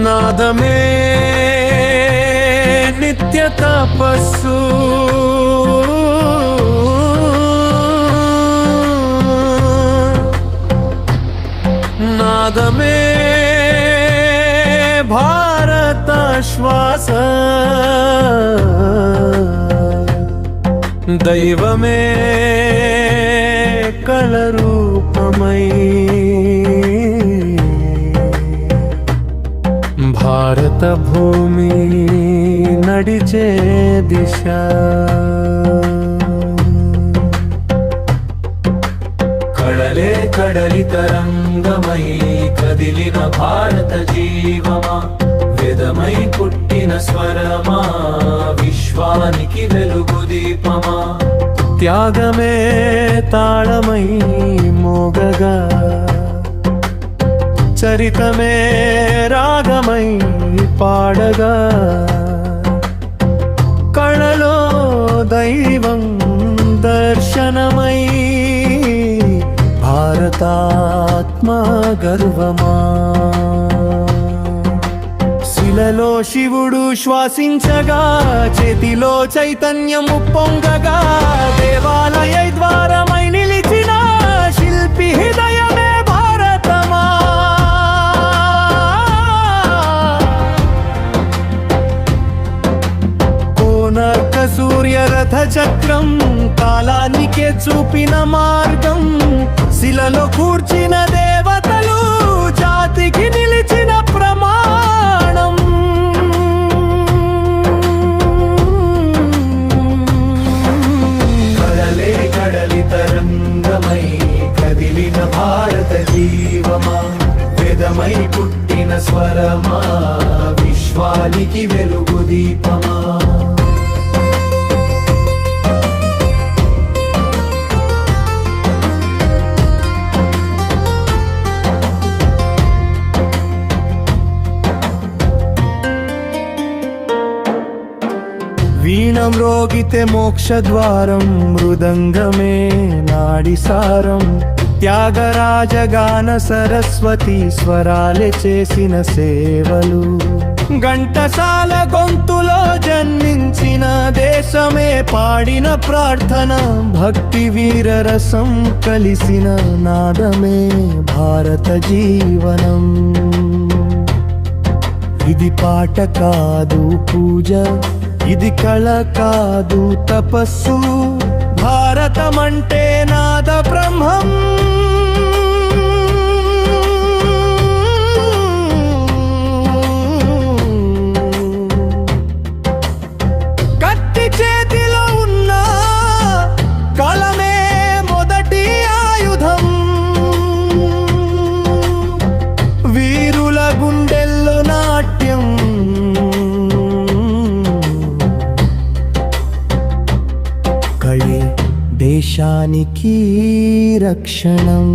నాదమే నిత్య తపస్సు నాదమే భారత శ్వాస దైవమే కళరూపమై భారత భూమి నడిచే దిశ కడలే కడలి తరంగమై కదిలిన భారత జీవమా వేదమై పుట్టిన స్వరమా విశ్వానికి వెలుగు దీపమా త్యాగమే తాళమై మోగగా చరితమే రాగమై పాడగా కళలో దైవం దర్శనమై భారతాత్మ గర్వమా శిలలో శివుడు శ్వాసించగా చేతిలో చైతన్యము పొంగగా దేవాలయ ద్వారమై నిలిచిన శిల్పి హృదయమే భారతమా కోనర్క సూర్యరథ చక్రం కాలానికే చూపిన మార్గం శిలలో కూర్చిన దేవతలు జాతికి నిలిచిన ప్రమాణం కడలే కడలి తరంగమై కదిలిన భారత జీవమా వేదమై పుట్టిన స్వరమా విశ్వానికి వెలుగు దీపమా వీణం రోగితే మోక్షద్వారం మృదంగమే నాడిసారం త్యాగరాజగాన సరస్వతి స్వరాలే చేసిన సేవలు ఘంటసాల గొంతులో జన్మించిన దేశమే పాడిన ప్రార్థన భక్తి వీరరసం కలిసిన నాదమే భారత జీవనం ఇది పాట కాదు పూజ ఇది కళ కాదు తపస్సు భారతమంటే నాద బ్రహ్మం కత్తి చేతిలో ఉన్న కళమే మొదటి ఆయుధం వీరుల గుండెల్లో నాట్యం కళే దేశానికి రక్షణం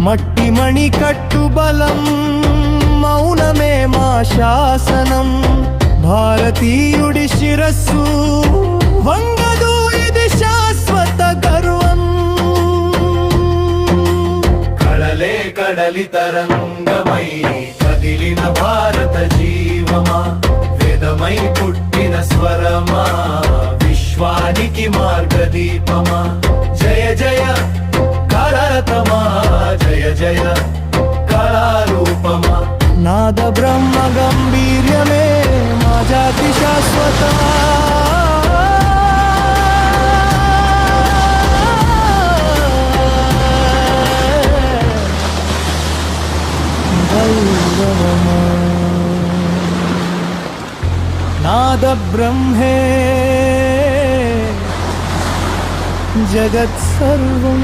మట్టి మణి కట్టుబలం మౌనమే మా శాసనం భారతీయుడి శిరస్సు వంగదు ఇది శాశ్వత గర్వం కడలే కడలి తరంగమై కదిలిన భారత జీవమా వేదమై పుట్టిన స్వరమా విశ్వానికి మార్గదీపమా జయ జయ కళారతమా జయ జయ కళారూపమా నాద బ్రహ్మ గంభీర్యమే మా జాతి శాశ్వతమా నాద బ్రహ్మే జగత్ సర్వం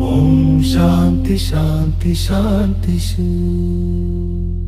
ఓం శాంతి శాంతి శాంతి శాంతి